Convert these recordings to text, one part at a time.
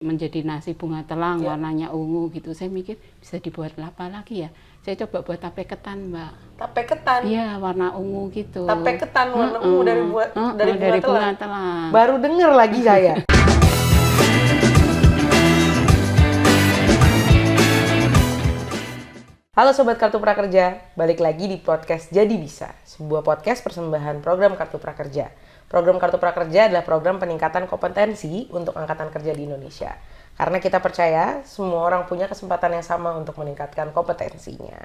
menjadi nasi bunga telang warnanya ungu gitu. Saya mikir bisa dibuat apa lagi ya? Saya coba buat tape ketan, Mbak. Tape ketan? Iya, warna ungu gitu. Tape ketan warna ungu dari bunga telang. Baru denger lagi saya. Halo Sobat Kartu Prakerja, balik lagi di podcast Jadi Bisa, sebuah podcast persembahan program Kartu Prakerja. Program Kartu Prakerja adalah program peningkatan kompetensi untuk angkatan kerja di Indonesia. Karena kita percaya semua orang punya kesempatan yang sama untuk meningkatkan kompetensinya.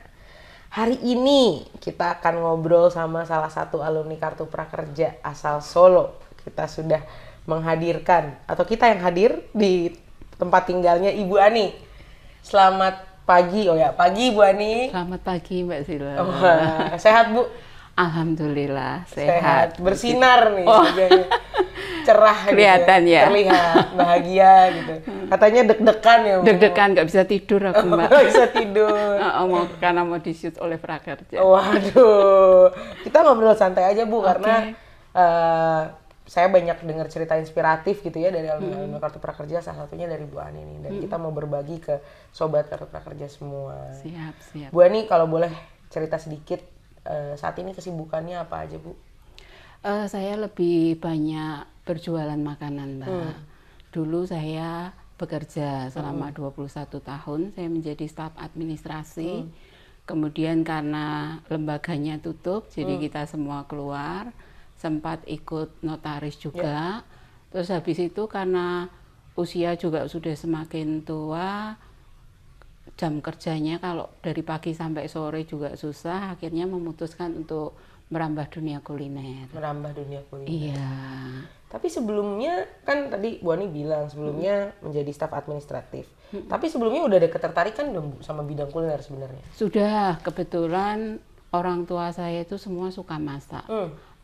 Hari ini kita akan ngobrol sama salah satu alumni Kartu Prakerja asal Solo. Kita sudah menghadirkan, atau kita yang hadir di tempat tinggalnya Ibu Ani. Selamat pagi, pagi Bu Ani. Selamat pagi Mbak Sila. Sehat Bu? Alhamdulillah sehat. Bersinar nih, cerah kelihatan gitu, ya. Terlihat bahagia gitu. Katanya deg-degan ya Bu? Deg-degan, nggak bisa tidur aku Mbak. Nggak bisa tidur. Karena mau di-shoot oleh Prakerja. Waduh, kita ngobrol santai aja Bu, karena saya banyak dengar cerita inspiratif gitu ya dari alumni Kartu Prakerja, salah satunya dari Bu Ani nih. Dan kita mau berbagi ke Sobat Kartu Prakerja semua. Siap. Bu Ani, kalau boleh cerita sedikit, saat ini kesibukannya apa aja Bu? Saya lebih banyak berjualan makanan Mbak. Dulu saya bekerja selama 21 tahun, saya menjadi staf administrasi. Kemudian karena lembaganya tutup, jadi kita semua keluar. Sempat ikut notaris juga. Terus habis itu karena usia juga sudah semakin tua, jam kerjanya kalau dari pagi sampai sore juga susah, akhirnya memutuskan untuk merambah dunia kuliner. Iya. Tapi sebelumnya kan tadi Bu Ani bilang sebelumnya menjadi staf administratif. Tapi sebelumnya udah ada ketertarikan dong Bu sama bidang kuliner sebenarnya? Sudah, kebetulan orang tua saya itu semua suka masak.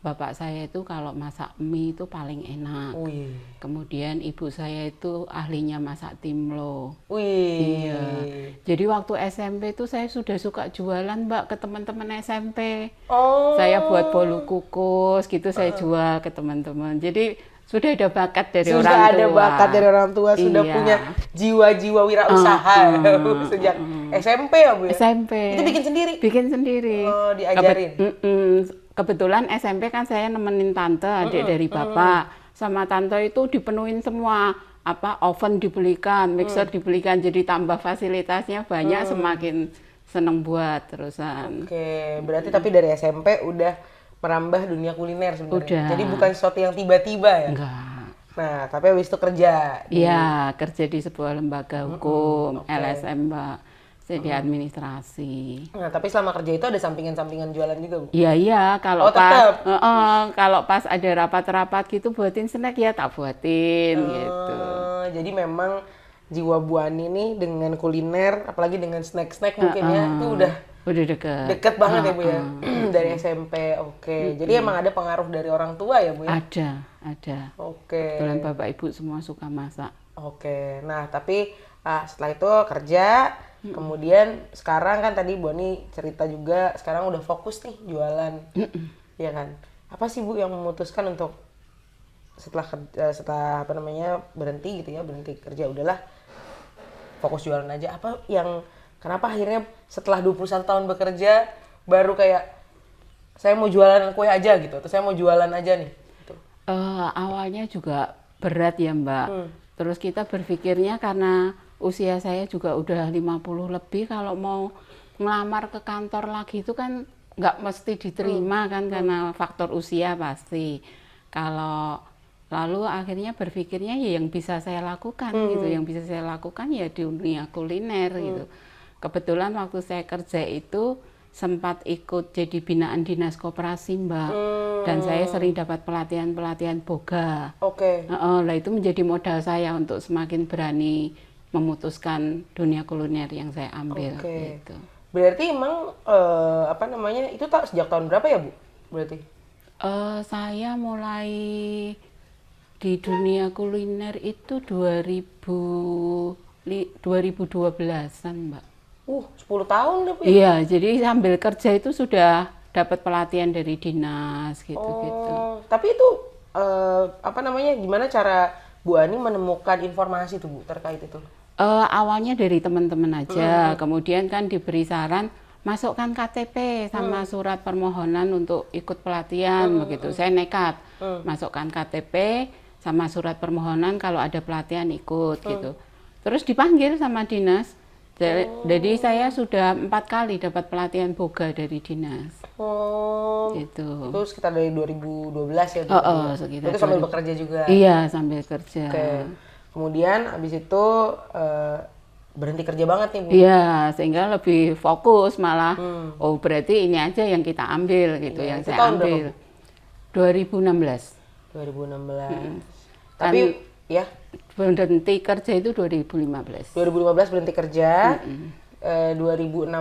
Bapak saya itu kalau masak mie itu paling enak. Kemudian ibu saya itu ahlinya masak timlo. Iya. Jadi waktu SMP itu saya sudah suka jualan Mbak ke teman-teman SMP. Saya buat bolu kukus gitu, saya jual ke teman-teman. Jadi sudah ada bakat dari orang tua. Sudah ada bakat dari orang tua, sudah punya jiwa-jiwa wirausaha sejak SMP ya Bu ya? SMP. Itu bikin sendiri? Bikin sendiri. Diajarin? Kebetulan SMP kan saya nemenin tante, adik dari bapak. Sama tante itu dipenuhin semua. Oven dibelikan, mixer dibelikan, jadi tambah fasilitasnya banyak, semakin seneng buat terusan. Oke, berarti tapi dari SMP udah merambah dunia kuliner sebenarnya. Udah. Jadi bukan sesuatu yang tiba-tiba ya? Enggak. Nah, tapi habis itu kerja? Iya, kerja di sebuah lembaga hukum, LSM Mbak. Saya di administrasi. Nah, tapi selama kerja itu ada sampingan-sampingan jualan juga Bu? Iya, kalau pas ada rapat-rapat gitu buatin snack ya tak buatin gitu. Jadi memang jiwa Bu Ani nih dengan kuliner, apalagi dengan snack-snack mungkin ya, itu udah deket banget ya Bu ya, dari SMP. Jadi emang ada pengaruh dari orang tua ya Bu ya? Ada. Kebetulan Bapak Ibu semua suka masak. Nah tapi setelah itu kerja, kemudian sekarang kan tadi Bu Ani cerita juga sekarang udah fokus nih jualan, ya kan? Apa sih Bu yang memutuskan untuk setelah berhenti kerja, udahlah fokus jualan aja? Kenapa akhirnya setelah 21 tahun bekerja baru kayak saya mau jualan kue aja gitu, atau saya mau jualan aja nih gitu? Awalnya juga berat ya Mbak. Terus kita berpikirnya karena usia saya juga udah 50 lebih, kalau mau ngelamar ke kantor lagi itu kan nggak mesti diterima kan, karena faktor usia pasti. Lalu akhirnya berpikirnya ya yang bisa saya lakukan gitu, yang bisa saya lakukan ya di dunia kuliner gitu. Kebetulan waktu saya kerja itu sempat ikut jadi binaan dinas koperasi Mbak, dan saya sering dapat pelatihan boga. Lah itu menjadi modal saya untuk semakin berani memutuskan dunia kuliner yang saya ambil gitu. Berarti emang itu sejak tahun berapa ya Bu? Berarti? Saya mulai di dunia kuliner itu 2012-an Mbak. 10 tahun deh Bu. Iya, jadi sambil kerja itu sudah dapat pelatihan dari dinas gitu. Tapi itu gimana cara Bu Ani menemukan informasi tuh Bu terkait itu? Awalnya dari teman-teman aja, kemudian kan diberi saran masukkan KTP sama surat permohonan untuk ikut pelatihan begitu. Saya nekat masukkan KTP sama surat permohonan kalau ada pelatihan ikut gitu. Terus dipanggil sama dinas. Jadi saya sudah 4 kali dapat pelatihan boga dari dinas. Gitu. Itu sekitar dari 2012 ya? Sekitar itu sambil bekerja juga? Iya, sambil kerja. Kemudian habis itu berhenti kerja banget nih Bu? Iya, sehingga lebih fokus malah. Oh berarti ini aja yang kita ambil gitu, yang saya ambil. 2016. Tapi ya? Berhenti kerja itu 2015. 2015 berhenti kerja, 2016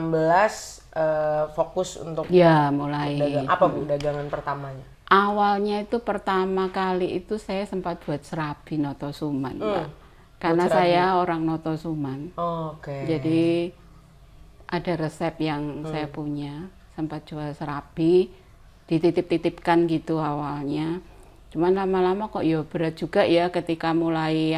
fokus untuk mulai. Apa Bu dagangan pertamanya? Awalnya itu pertama kali itu saya sempat buat serabi Notosuman, Mbak. Karena saya orang Notosuman. Jadi ada resep yang saya punya, sempat jual serabi, dititip-titipkan gitu awalnya. Cuman lama-lama kok ya berat juga ya ketika mulai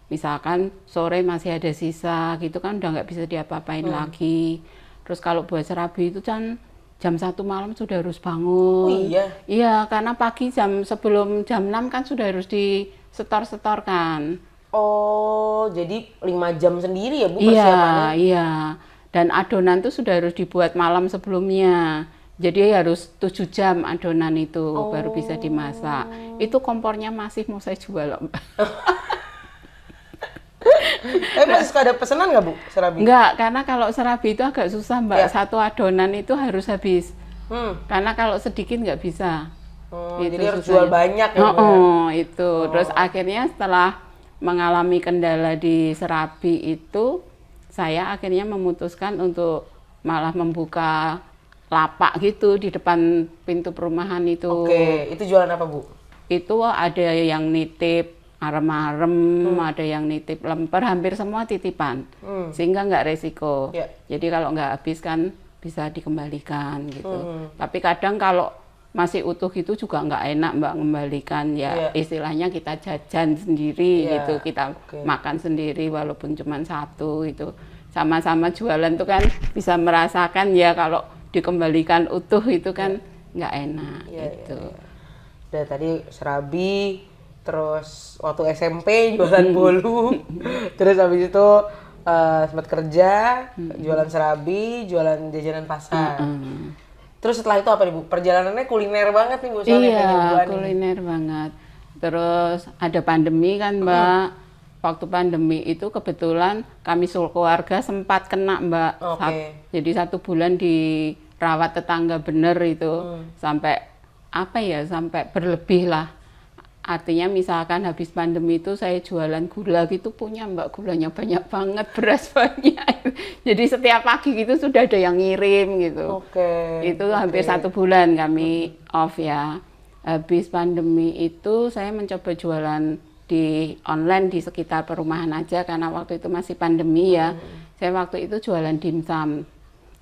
misalkan sore masih ada sisa gitu kan udah nggak bisa diapa-apain lagi. Terus kalau buat serabi itu kan jam 1 malam sudah harus bangun. Iya, karena pagi sebelum jam 6 kan sudah harus disetor-setorkan. Jadi 5 jam sendiri ya Bu persiapannya? Iya. Dan adonan tuh sudah harus dibuat malam sebelumnya. Jadi harus 7 jam adonan itu baru bisa dimasak. Itu kompornya masih mau saya jual loh, Mbak. Masih suka ada pesanan nggak Bu serabi? Enggak, karena kalau serabi itu agak susah Mbak. Satu adonan itu harus habis. Karena kalau sedikit nggak bisa. Jadi harus jual banyak ya Bu? Itu. Terus akhirnya setelah mengalami kendala di serabi itu, saya akhirnya memutuskan untuk malah membuka lapak gitu di depan pintu perumahan itu. Itu jualan apa Bu? Itu ada yang nitip arem-arem, ada yang nitip lemper, hampir semua titipan, sehingga nggak resiko. Jadi kalau nggak habis kan bisa dikembalikan gitu. Tapi kadang kalau masih utuh gitu juga nggak enak Mbak ngembalikan ya. Istilahnya kita jajan sendiri gitu, kita makan sendiri walaupun cuma satu itu. Sama-sama jualan tuh kan bisa merasakan ya kalau dikembalikan utuh itu kan nggak enak gitu. Udah tadi serabi. Terus waktu SMP jualan bolu, terus habis itu sempat kerja, jualan serabi, jualan jajanan pasar. Terus setelah itu apa nih Bu? Perjalanannya kuliner banget nih Bu? Iya, kuliner banget. Terus ada pandemi kan Mbak. Waktu pandemi itu kebetulan kami keluarga sempat kena Mbak. Jadi 1 bulan dirawat tetangga bener itu. Sampai sampai berlebih lah. Artinya misalkan habis pandemi itu saya jualan gula gitu punya Mbak, gulanya banyak banget, beras banyak. Jadi setiap pagi gitu sudah ada yang ngirim gitu. Itu hampir 1 bulan kami off ya. Habis pandemi itu saya mencoba jualan di online di sekitar perumahan aja karena waktu itu masih pandemi ya. Saya waktu itu jualan dimsum.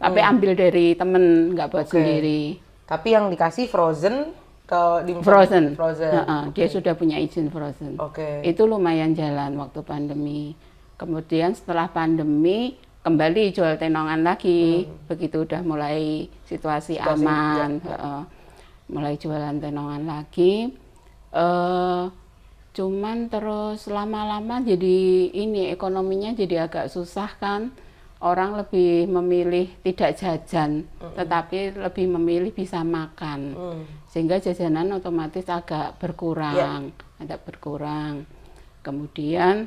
Tapi ambil dari temen, nggak buat sendiri. Tapi yang dikasih frozen? Frozen. Dia sudah punya izin frozen. Itu lumayan jalan waktu pandemi. Kemudian setelah pandemi kembali jual tenongan lagi. Begitu udah mulai situasi aman, mulai jualan tenongan lagi. Cuman terus lama-lama jadi ekonominya jadi agak susah kan. Orang lebih memilih tidak jajan, tetapi lebih memilih bisa makan. Sehingga jajanan otomatis agak berkurang, Kemudian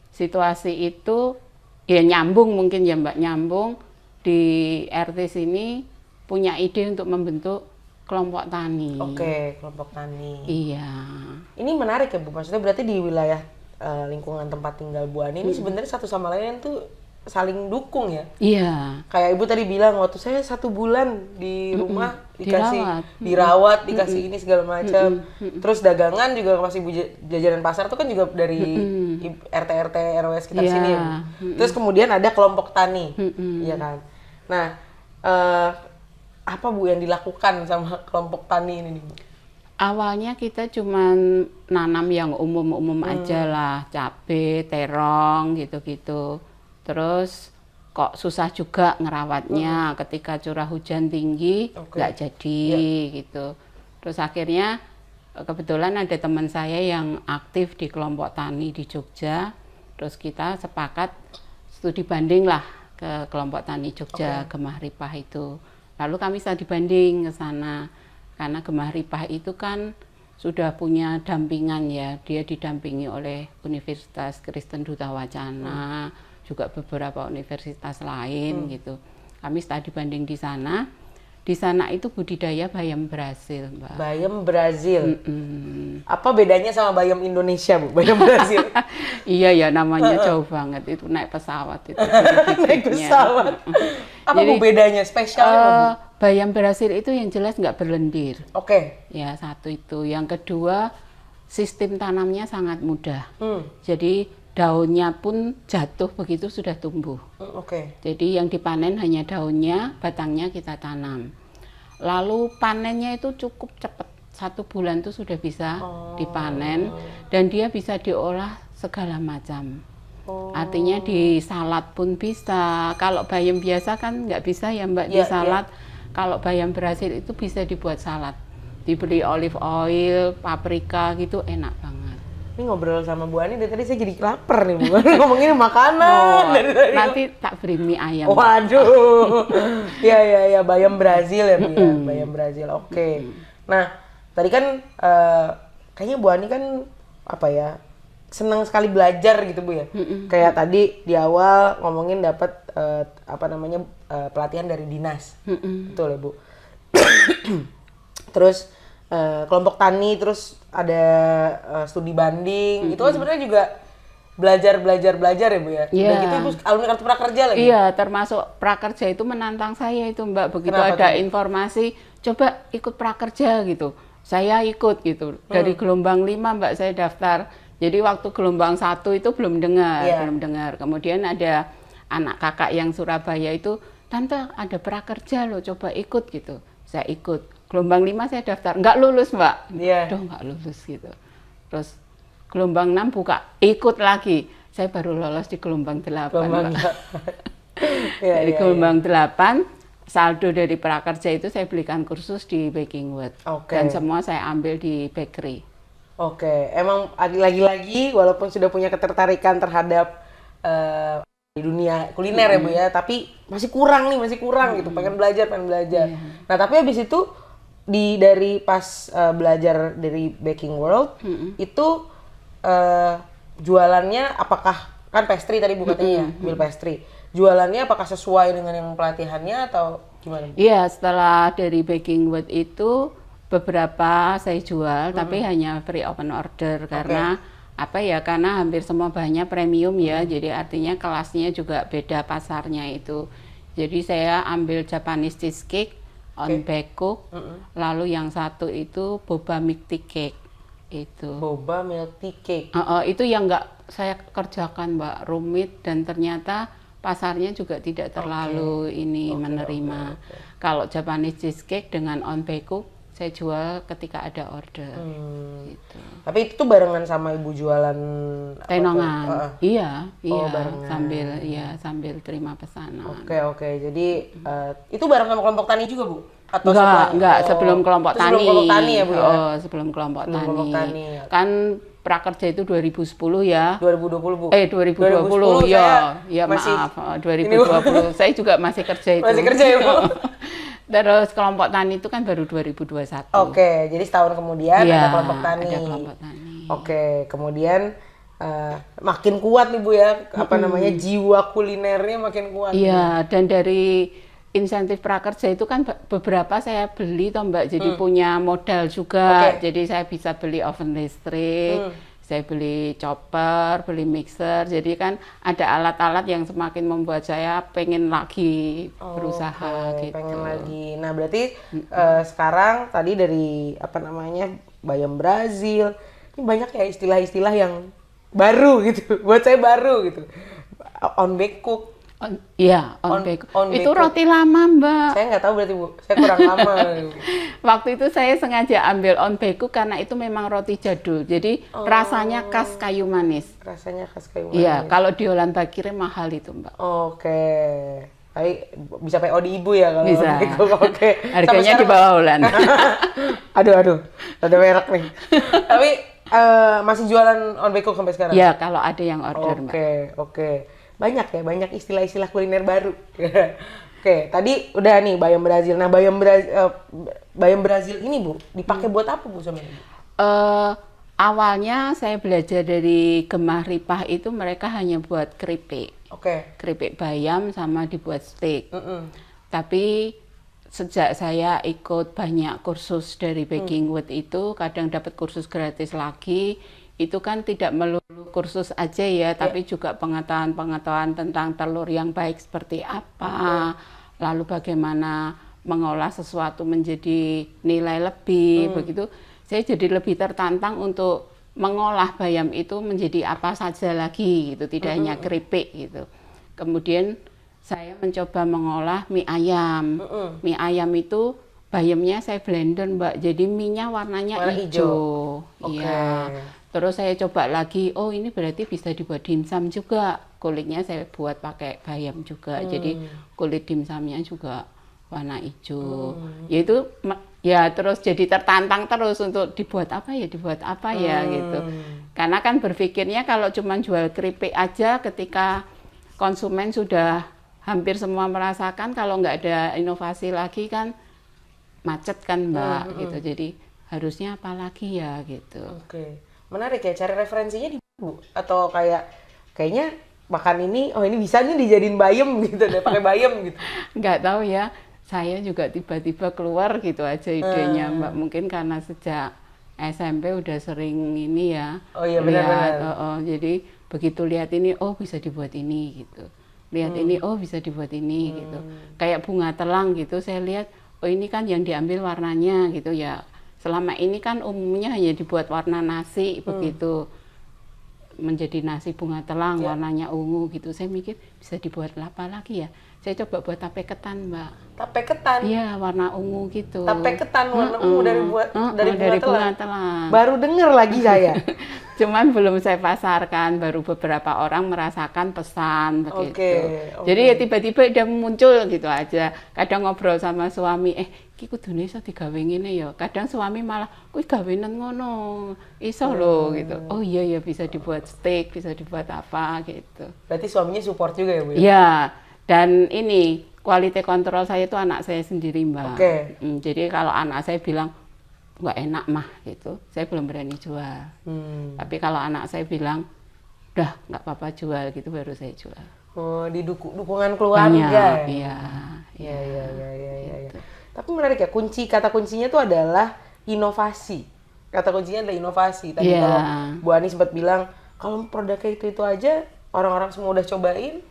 situasi itu ya nyambung mungkin ya Mbak, nyambung di RT sini punya ide untuk membentuk kelompok tani. Kelompok tani. Iya. Ini menarik ya Bu, maksudnya berarti di wilayah lingkungan tempat tinggal Bu Ani ini sebenarnya satu sama lain tuh saling dukung ya. Iya. Kayak Ibu tadi bilang waktu saya 1 bulan di rumah dikasih dirawat, dikasih ini segala macam. Terus dagangan juga masih jajanan pasar tuh kan juga dari RT RW sekitar sini ya. Terus kemudian ada kelompok tani, iya kan. Nah, apa Bu yang dilakukan sama kelompok tani ini nih Bu? Awalnya kita cuman nanam yang umum-umum aja lah, cabai, terong gitu-gitu. Terus kok susah juga ngerawatnya ketika curah hujan tinggi, nggak jadi gitu. Terus akhirnya kebetulan ada teman saya yang aktif di kelompok tani di Jogja. Terus kita sepakat studi banding lah ke kelompok tani Jogja, Gemah Ripah itu. Lalu kami studi banding ke sana. Karena Gemah Ripah itu kan sudah punya dampingan ya, dia didampingi oleh Universitas Kristen Duta Wacana, juga beberapa universitas lain gitu. Kami studi banding di sana. Di sana itu budidaya bayam Brazil, Mbak. Bayam Brazil. Apa bedanya sama bayam Indonesia, Bu? Bayam Brazil. Iya ya, namanya jauh banget, itu naik pesawat itu. Naik pesawat. Apa Jadi, Bu bedanya spesialnya, Bu? Bayam Brazil itu yang jelas nggak berlendir. Oke. Ya, satu itu. Yang kedua, sistem tanamnya sangat mudah. Jadi daunnya pun jatuh begitu sudah tumbuh. Jadi yang dipanen hanya daunnya, batangnya kita tanam. Lalu panennya itu cukup cepat. 1 bulan itu sudah bisa dipanen dan dia bisa diolah segala macam. Artinya di salad pun bisa. Kalau bayam biasa kan nggak bisa ya Mbak di salad. Kalau bayam Brazil itu bisa dibuat salad. Dibeli olive oil, paprika gitu enak banget. Ini ngobrol sama Bu Ani dari tadi saya jadi lapar nih Bu. Ngomongin makanan. Nanti tak beri mie ayam. Waduh. Ya bayam Brazil ya Bu ya. Bayam Brazil. Oke. Nah, tadi kan kayaknya Bu Ani kan apa ya? Senang sekali belajar gitu Bu ya. Kayak tadi di awal ngomongin dapat pelatihan dari dinas. Betul ya Bu. Terus kelompok tani, terus ada studi banding. Itu kan sebenarnya juga belajar ya Bu ya. Dan gitu Ibu alumni Kartu Prakerja lagi. Iya, termasuk prakerja itu menantang saya itu Mbak. Begitu kenapa ada informasi, coba ikut prakerja gitu. Saya ikut gitu. Dari gelombang 5 Mbak saya daftar. Jadi waktu gelombang 1 itu belum dengar. Kemudian ada anak kakak yang Surabaya itu, "Tante, ada prakerja loh, coba ikut," gitu. Saya ikut. Gelombang 5 saya daftar, nggak lulus Mbak. Aduh, nggak lulus gitu. Terus gelombang 6 buka, ikut lagi. Saya baru lolos di gelombang 8 Mbak. Dari gelombang 8, saldo dari prakerja itu saya belikan kursus di Baking World. Dan semua saya ambil di bakery. Emang lagi-lagi walaupun sudah punya ketertarikan terhadap di dunia kuliner ya Bu ya, tapi masih kurang gitu, pengen belajar. Nah tapi habis itu dari pas belajar dari Baking World itu jualannya apakah kan pastry tadi Bu katanya ya, ambil pastry. Jualannya apakah sesuai dengan yang pelatihannya atau gimana? Iya, setelah dari Baking World itu beberapa saya jual, tapi hanya free open order karena karena hampir semua bahannya premium ya, jadi artinya kelasnya juga beda pasarnya itu. Jadi saya ambil Japanese cheesecake, on bake cook, lalu yang satu itu boba milk tea cake itu. Boba milk tea cake. Itu yang nggak saya kerjakan Mbak, rumit dan ternyata pasarnya juga tidak terlalu menerima. Kalau Japanese cheesecake dengan on bake cook saya jual ketika ada order. Gitu. Tapi itu tuh barengan sama Ibu jualan tenongan. Iya, barengan. sambil terima pesanan. Oke. Jadi itu bareng sama kelompok tani juga Bu? Atau enggak, sebelum kelompok tani. Sebelum kelompok tani ya Bu ya? Sebelum kelompok tani. Kan prakerja itu 2010 ya. 2020 Bu? 2020 ya maaf. 2020 saya juga masih kerja itu. Masih kerja ya Bu? Terus kelompok tani itu kan baru 2021. Jadi setahun kemudian ada kelompok tani. Ada kelompok tani. Kemudian makin kuat nih Bu ya, jiwa kulinernya makin kuat. Iya, dan dari insentif prakerja itu kan beberapa saya beli toh Mbak, jadi punya modal juga. Jadi saya bisa beli oven listrik. Saya beli chopper, beli mixer, jadi kan ada alat-alat yang semakin membuat saya pengen lagi berusaha gitu. Pengen lagi. Nah berarti sekarang tadi dari bayam Brazil, ini banyak ya istilah-istilah yang baru gitu, buat saya baru gitu. On bake cook. Iya, On onbeko. onbeko. Itu roti lama, Mbak. Saya nggak tahu berarti Bu, saya kurang lama. Waktu itu saya sengaja ambil onbeko karena itu memang roti jadul. Jadi rasanya khas kayu manis. Rasanya khas kayu Iya, manis. kalau di Holland Bagire mahal itu, Mbak. Oke. Tapi bisa PO di Ibu ya kalau Bisa. onbeko. Oke. Sampai Harganya di sekarang- bawah Holland. aduh, ada merek nih. Tapi masih jualan onbeko sampai sekarang? Ya, kalau ada yang order, Mbak. Oke. Banyak ya, banyak istilah-istilah kuliner baru. Oke, tadi udah nih bayam Brazil. Nah, bayam Brazil ini Bu, dipakai buat apa Bu sama Ibu? Awalnya saya belajar dari Gemah Ripah itu mereka hanya buat keripik. Oke. Keripik bayam sama dibuat steak. Mm-mm. Tapi sejak saya ikut banyak kursus dari Baking Wood itu, kadang dapat kursus gratis lagi. Itu kan tidak melulu kursus aja ya, tapi juga pengetahuan-pengetahuan tentang telur yang baik seperti apa, lalu bagaimana mengolah sesuatu menjadi nilai lebih, begitu. Saya jadi lebih tertantang untuk mengolah bayam itu menjadi apa saja lagi, gitu, tidak hanya keripik gitu. Kemudian saya mencoba mengolah mie ayam. Mie ayam itu bayamnya saya blender, Mbak, jadi mie-nya warnanya Warna hijau. Oke. Iya. Terus saya coba lagi, oh ini berarti bisa dibuat dimsum juga. Kulitnya saya buat pakai bayam juga. Jadi kulit dimsumnya juga warna hijau. Yaitu ya terus jadi tertantang terus untuk dibuat apa ya gitu. Karena kan berpikirnya kalau cuma jual keripik aja ketika konsumen sudah hampir semua merasakan, kalau nggak ada inovasi lagi kan macet kan, Mbak, gitu. Jadi harusnya apa lagi ya gitu. Oke. Menarik ya, cari referensinya di Bu atau kayaknya makan ini, oh ini bisa nih dijadiin bayam gitu, deh pakai bayam gitu. Nggak tahu ya, saya juga tiba-tiba keluar gitu aja idenya, Mbak. Mungkin karena sejak SMP udah sering ini ya. Oh iya, benar-benar. Jadi begitu lihat ini, oh bisa dibuat ini gitu. Lihat ini, oh bisa dibuat ini gitu. Kayak bunga telang gitu, saya lihat, oh ini kan yang diambil warnanya gitu ya. Selama ini kan umumnya hanya dibuat warna nasi begitu. Menjadi nasi bunga telang, warnanya ungu gitu. Saya mikir bisa dibuat apa lagi ya? Saya coba buat tape ketan, Mbak. Tape ketan? Iya, warna ungu gitu. Tape ketan warna ungu dari bunga telang. Baru denger lagi saya. Cuman belum saya pasarkan, baru beberapa orang merasakan pesan begitu. Oke. Jadi ya tiba-tiba udah muncul gitu aja. Kadang ngobrol sama suami, iki kudune iso digawe ngene ya. Kadang suami malah, kuwi gawenan ngono. Iso lho gitu. Oh iya ya, bisa dibuat steak, bisa dibuat apa gitu. Berarti suaminya support juga ya, Bu? Iya. Dan ini quality control saya itu anak saya sendiri, Mbak. Oke. Jadi kalau anak saya bilang nggak enak mah gitu, saya belum berani jual. Tapi kalau anak saya bilang udah nggak apa-apa jual gitu, baru saya jual. Oh, di dukungan keluarga. Iya. Iya. Tapi menarik ya, kata kuncinya tuh adalah inovasi. Kata kuncinya adalah inovasi. Tadi kalau Bu Ani sempat bilang kalau produknya itu aja orang-orang semua udah cobain,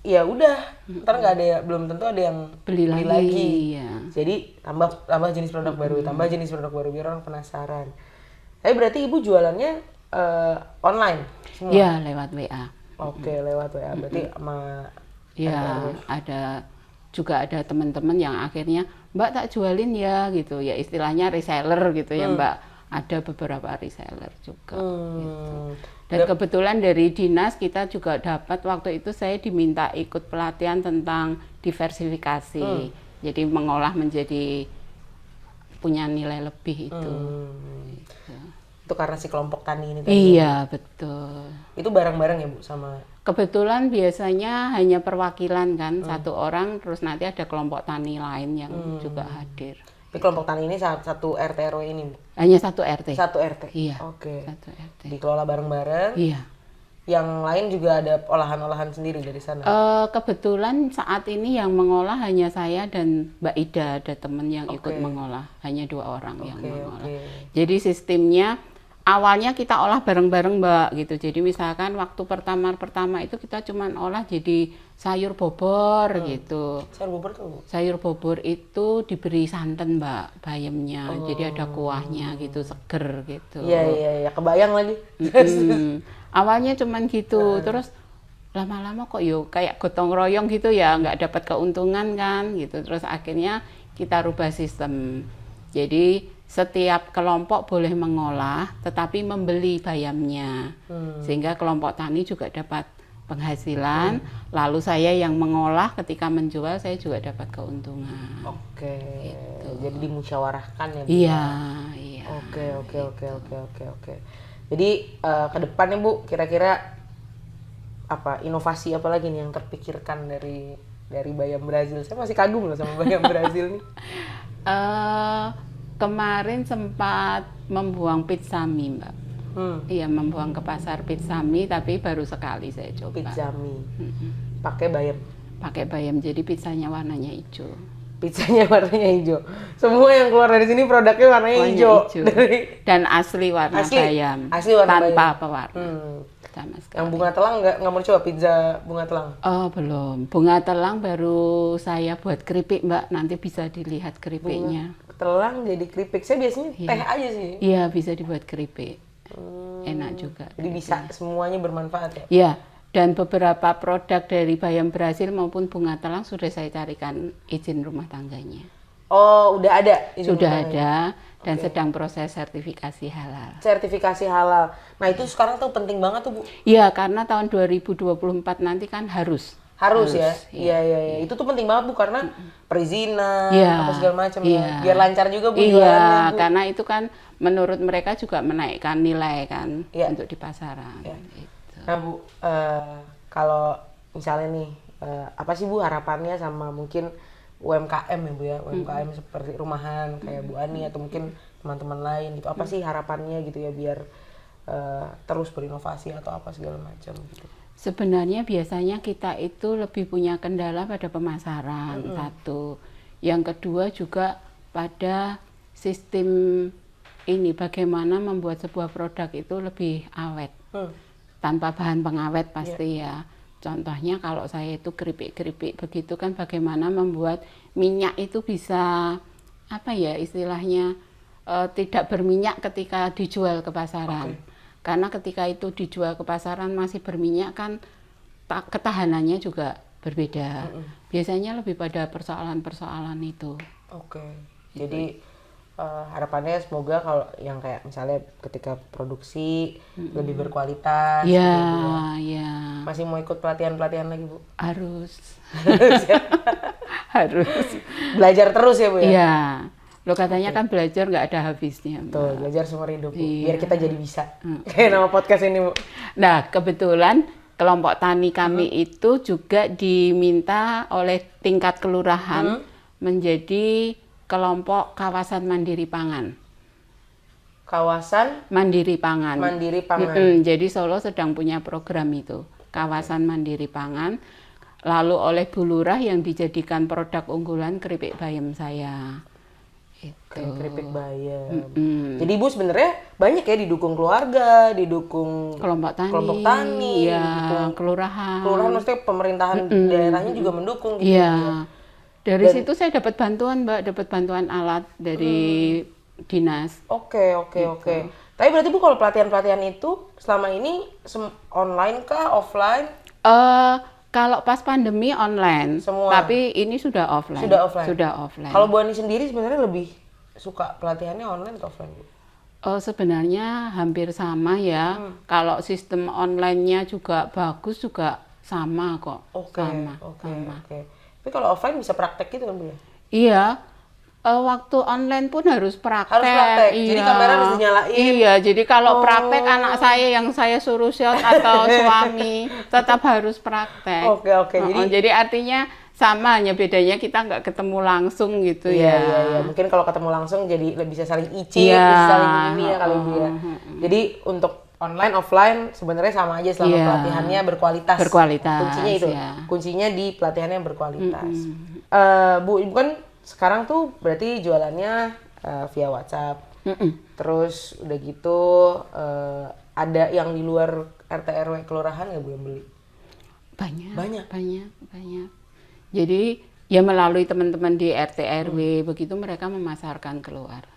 ya udah, ntar nggak ada ya, belum tentu ada yang beli lagi. Ya. Jadi tambah jenis produk baru, biar orang penasaran. Tapi berarti Ibu jualannya online semua? Iya, lewat WA. Oke, lewat WA. Berarti sama ya ada teman-teman yang akhirnya Mbak tak jualin ya gitu, ya istilahnya reseller gitu ya, Mbak. Ada beberapa reseller juga gitu. Dan kebetulan dari dinas kita juga dapat, waktu itu saya diminta ikut pelatihan tentang diversifikasi. Jadi mengolah menjadi punya nilai lebih itu. Gitu. Itu karena si kelompok tani ini tadi. Iya, betul. Itu bareng-bareng ya, Bu, sama? Kebetulan biasanya hanya perwakilan kan, satu orang, terus nanti ada kelompok tani lain yang juga hadir. Tapi kelompok tani ini satu RT RW ini, Bu? Hanya satu RT. Satu RT? Iya. Oke. Satu RT. Dikelola bareng-bareng? Iya. Yang lain juga ada olahan-olahan sendiri dari sana? Kebetulan saat ini yang mengolah hanya saya dan Mbak Ida, ada teman yang ikut mengolah. Hanya 2 orang yang mengolah. Jadi sistemnya, awalnya kita olah bareng-bareng, Mbak, gitu. Jadi misalkan waktu pertama itu kita cuman olah jadi sayur bobor gitu. Sayur bobor tuh, Bu? Sayur bobor itu diberi santan, Mbak, bayamnya. Jadi ada kuahnya gitu, seger gitu. Iya. Kebayang lagi. Awalnya cuman gitu. Terus lama-lama kok kayak gotong royong gitu ya, nggak dapat keuntungan kan gitu. Terus akhirnya kita rubah sistem. Jadi setiap kelompok boleh mengolah tetapi membeli bayamnya. Sehingga kelompok tani juga dapat penghasilan, lalu saya yang mengolah, ketika menjual saya juga dapat keuntungan. Oke. Gitu. Jadi dimusyawarahkan ya Bu? Iya. Oke. Jadi ke depannya Bu, kira-kira apa inovasi apa lagi nih yang terpikirkan dari bayam Brazil? Saya masih kagum loh sama bayam Brazil nih. Kemarin sempat membuang pizza mie, Mbak. Iya, membuang ke pasar pizza mie, tapi baru sekali saya coba. Pizza mie. Pakai bayam. Pakai bayam, jadi pizzanya warnanya hijau. Pizzanya warnanya hijau. Semua yang keluar dari sini produknya warnanya hijau. Dan asli warna bayam. Asli warna tanpa bayam. pewarna. Sama sekali. Yang bunga telang nggak mau coba pizza bunga telang? Oh belum. Bunga telang baru saya buat keripik, Mbak. Nanti bisa dilihat keripiknya. Bunga telang jadi keripik. Saya biasanya teh aja sih. Iya, bisa dibuat keripik. Enak juga. Jadi bisa semuanya bermanfaat ya? Iya. Dan beberapa produk dari bayam Brazil maupun bunga telang sudah saya carikan izin rumah tangganya. Oh, udah ada? Sudah ada dan sedang proses sertifikasi halal. Sertifikasi halal. Nah itu sekarang tuh penting banget tuh Bu. Iya, karena tahun 2024 nanti kan harus ya? Iya. Itu tuh penting banget Bu, karena perizinan, apa segala macam ya. Iya. Biar lancar juga Bu jualannya, jualannya Bu. Karena itu kan menurut mereka juga menaikkan nilai kan untuk di pasaran. Gitu. Nah Bu, kalau misalnya nih, apa sih Bu harapannya sama mungkin UMKM ya Bu ya, UMKM seperti rumahan kayak Bu Ani atau mungkin teman-teman lain gitu, apa sih harapannya gitu ya biar terus berinovasi atau apa segala macam gitu. Sebenarnya biasanya kita itu lebih punya kendala pada pemasaran, satu. Yang kedua juga pada sistem ini, bagaimana membuat sebuah produk itu lebih awet. Tanpa bahan pengawet pasti ya. Contohnya kalau saya itu keripik-keripik begitu kan, bagaimana membuat minyak itu bisa apa ya istilahnya tidak berminyak ketika dijual ke pasaran. Karena ketika itu dijual ke pasaran masih berminyak kan ketahanannya juga berbeda. Biasanya lebih pada persoalan-persoalan itu. Jadi harapannya semoga kalau yang kayak misalnya ketika produksi lebih berkualitas. Iya. Masih mau ikut pelatihan-pelatihan lagi Bu? Harus. Harus. Belajar terus ya Bu ya? Iya. Lo katanya kan belajar nggak ada habisnya. Tuh, belajar seumur hidup Bu. Biar kita jadi bisa. Kayak nama podcast ini Bu. Nah, kebetulan kelompok tani kami itu juga diminta oleh tingkat kelurahan menjadi kelompok kawasan mandiri pangan. Kawasan mandiri pangan. Jadi Solo sedang punya program itu, kawasan mandiri pangan. Lalu oleh Bu Lurah yang dijadikan produk unggulan keripik bayam saya. Itu. Keripik bayam. Jadi Ibu sebenarnya banyak ya didukung keluarga, didukung kelompok tani, ya, kelurahan. Kelurahan maksudnya pemerintahan daerahnya juga mendukung gitu. Iya. Dari situ saya dapat bantuan, Mbak, dapat bantuan alat dari dinas. Oke. Tapi berarti Bu kalau pelatihan-pelatihan itu selama ini online kah, offline? Kalau pas pandemi online, semua. Tapi ini sudah offline. Sudah offline. Kalau Bu Ani sendiri sebenarnya lebih suka pelatihannya online atau offline, Bu? Sebenarnya hampir sama ya. Kalau sistem online-nya juga bagus juga sama kok. Sama. Tapi kalau offline bisa praktek gitu kan Bu ya? Iya, waktu online pun harus praktek. Iya. Jadi kamera harus dinyalain. Iya, jadi kalau praktek anak saya yang saya suruh shot atau suami tetap harus praktek. Oke. Jadi artinya sama, hanya bedanya kita nggak ketemu langsung gitu ya. Iya. Mungkin kalau ketemu langsung jadi lebih bisa saling icip, bisa saling ini ya kali Bu ya. Jadi untuk online offline sebenarnya sama aja selama pelatihannya berkualitas. Kuncinya itu. Kuncinya di pelatihannya berkualitas. Bu, Ibu kan sekarang tuh berarti jualannya via WhatsApp. Terus udah gitu ada yang di luar RT RW kelurahan nggak Bu yang beli? Banyak. Jadi ya melalui teman-teman di RT RW begitu mereka memasarkan keluar.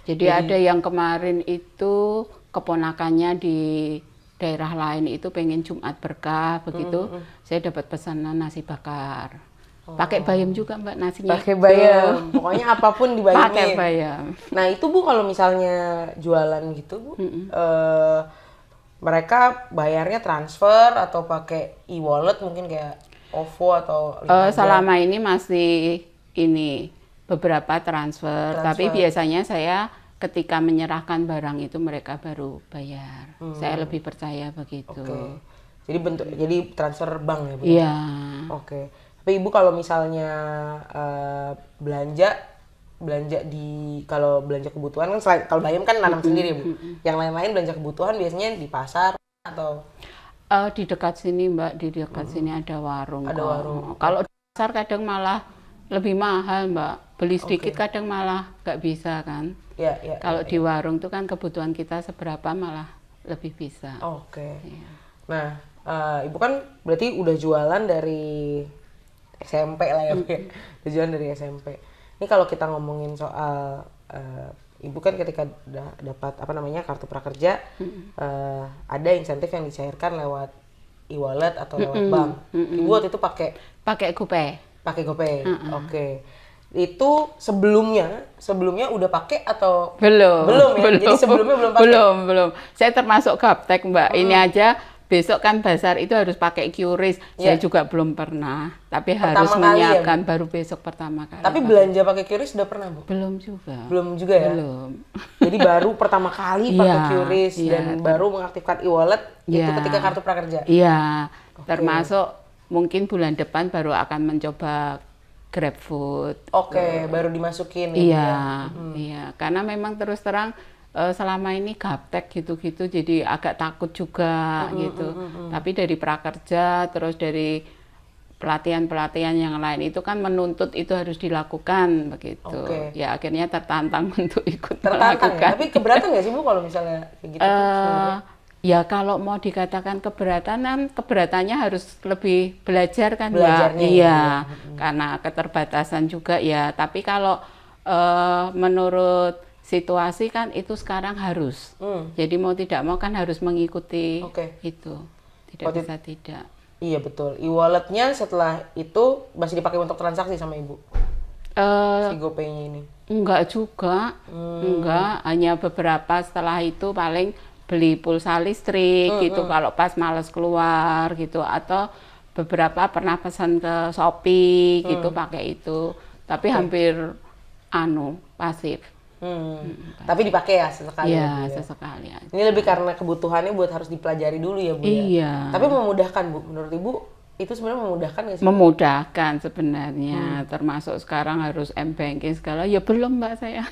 Jadi ada yang kemarin itu keponakannya di daerah lain itu pengen Jumat berkah begitu, saya dapat pesanan nasi bakar. Pakai bayam juga Mbak nasinya. Pakai bayam. Pokoknya apapun dibayamin. Pakai bayam. Nah, itu Bu kalau misalnya jualan gitu Bu, mereka bayarnya transfer atau pakai e-wallet mungkin kayak OVO atau selama ini masih ini beberapa transfer, tapi biasanya saya ketika menyerahkan barang itu mereka baru bayar. Saya lebih percaya begitu. Jadi jadi transfer bank ya Bu? Iya. Tapi Ibu kalau misalnya belanja kalau belanja kebutuhan kan kalau bayam kan nanam sendiri ya Bu. Yang lain-lain belanja kebutuhan biasanya di pasar atau di dekat sini Mbak, di dekat sini ada warung. Ada warung. Kalau di pasar kadang malah lebih mahal Mbak. Beli sedikit kadang malah nggak bisa kan. Kalau di warung tuh kan kebutuhan kita seberapa malah lebih bisa. Ya. Nah, Ibu kan berarti udah jualan dari SMP lah ya, udah jualan dari SMP. Ini kalau kita ngomongin soal Ibu kan ketika udah dapat kartu prakerja, ada insentif yang dicairkan lewat e-wallet atau lewat bank. Ibu waktu itu pakai GoPay. Pakai GoPay. Itu sebelumnya udah pakai atau belum ya? Jadi sebelumnya belum pakai. Belum. Saya termasuk gaptek Mbak. Ini aja besok kan bazar itu harus pakai QRIS. Saya juga belum pernah, tapi harus menyiapkan baru besok pertama kali. Tapi belanja pakai QRIS sudah pernah Bu? Belum juga. Belum juga ya? Belum. Jadi baru pertama kali pakai QRIS dan baru mengaktifkan e-wallet itu ketika kartu prakerja. Iya. Termasuk mungkin bulan depan baru akan mencoba GrabFood. Baru dimasukin. Iya. Karena memang terus terang selama ini gaptek gitu-gitu jadi agak takut juga gitu. Tapi dari prakerja terus dari pelatihan-pelatihan yang lain itu kan menuntut itu harus dilakukan begitu. Ya akhirnya tertantang untuk ikut melakukan. Ya? Tapi keberatan nggak sih Bu kalau misalnya kayak gitu? Ya kalau mau dikatakan keberatannya harus lebih belajar kan Mbak. Karena keterbatasan juga ya. Tapi kalau menurut situasi kan itu sekarang harus. Jadi mau tidak mau kan harus mengikuti itu. Tidak bisa tidak. Iya betul. E-walletnya setelah itu masih dipakai untuk transaksi sama Ibu? Si GoPay-nya ini? Enggak juga. Enggak. Hanya beberapa setelah itu paling beli pulsa listrik gitu kalau pas males keluar gitu. Atau beberapa pernah pesan ke Shopee gitu pakai itu. Tapi hampir pasif. Tapi dipakai ya sesekali. Iya, sesekali aja. Ini lebih karena kebutuhannya buat harus dipelajari dulu ya Bu ya. Iya. Tapi memudahkan Bu, menurut Ibu itu sebenarnya memudahkan nggak sih? Memudahkan sebenarnya, termasuk sekarang harus m-banking segala. Ya belum Mbak saya.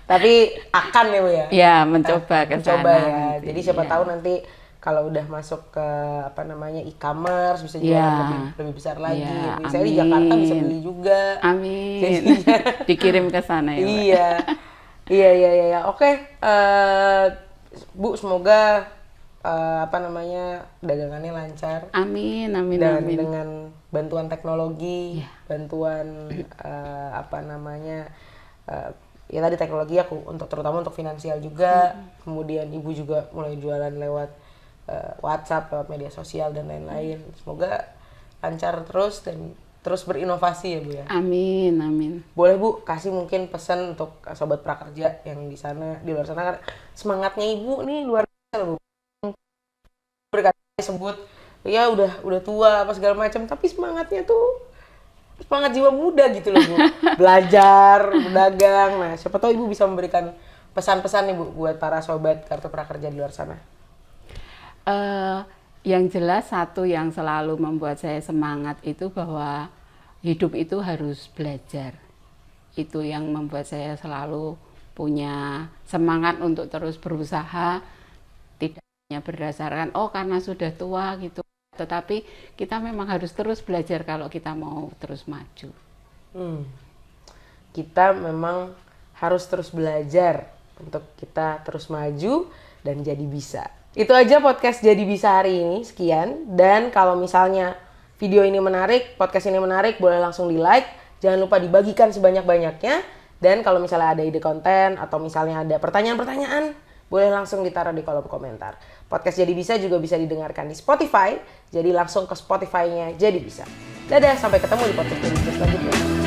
Tapi akan ya Bu ya? Ya mencoba ke sana. Ya. Jadi siapa tahu nanti kalau udah masuk ke e-commerce bisa jualan lebih besar lagi. Saya di Jakarta bisa beli juga. Amin. Dikirim ke sana ya. Iya. Oke. Bu semoga dagangannya lancar. Amin. Dan dengan bantuan teknologi, bantuan ya tadi teknologi terutama untuk finansial juga. Kemudian Ibu juga mulai jualan lewat WhatsApp, lewat media sosial dan lain-lain. Semoga lancar terus dan terus berinovasi ya Bu ya. Amin. Boleh Bu kasih mungkin pesan untuk sobat prakerja yang di luar sana kan semangatnya Ibu nih luar biasa Bu. Berkali sebut ya udah tua apa segala macam tapi semangatnya tuh semangat jiwa muda gitu loh Bu. Belajar, berdagang. Nah, siapa tahu Ibu bisa memberikan pesan-pesan nih Bu buat para sobat kartu prakerja di luar sana. Yang jelas satu yang selalu membuat saya semangat itu bahwa hidup itu harus belajar. Itu yang membuat saya selalu punya semangat untuk terus berusaha, tidak hanya berdasarkan karena sudah tua gitu. Tetapi kita memang harus terus belajar kalau kita mau terus maju. Kita memang harus terus belajar untuk kita terus maju dan jadi bisa. Itu aja podcast Jadi Bisa hari ini, sekian. Dan kalau misalnya video ini menarik, podcast ini menarik, boleh langsung di like. Jangan lupa dibagikan sebanyak-banyaknya. Dan kalau misalnya ada ide konten atau misalnya ada pertanyaan-pertanyaan, boleh langsung ditaruh di kolom komentar. Podcast Jadi Bisa juga bisa didengarkan di Spotify, jadi langsung ke Spotify-nya Jadi Bisa. Dadah, sampai ketemu di podcast Jadi Bisa selanjutnya.